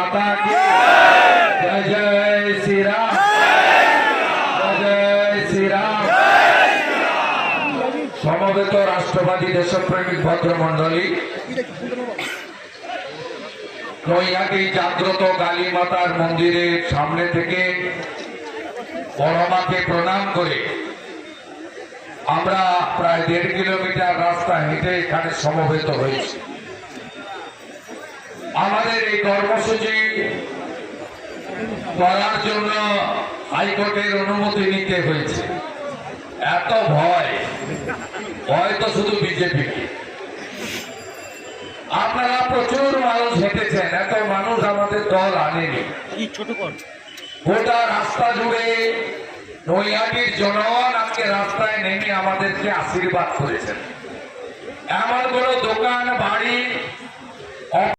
माता की जय जय श्री राम जय श्री राम। समवेत राष्ट्रवादी देशप्रेमिक भद्रमंडली नैहाटी जाग्रत काली मातार मंदिरेर सामने थेके बड़ माके प्रणाम करे आमरा प्राय 1.5 किलोमीटर रास्ता हेঁটে এখানে সমবেত হয়েছি। আমাদের এই কর্মসূচি করার জন্য হাইকোর্টের অনুমতি নিতে হয়েছে। এত ভয় তো শুধু বিজেপি। আপনারা প্রচুর মানুষ হেঁটেছেন, এত মানুষ আমাদের দল আনেনি। গোটা রাস্তা জুড়ে নৈহাটির জনগণ আজকে রাস্তায় নেমে আমাদেরকে আশীর্বাদ করেছেন। এমন কোনো দোকান বাড়ি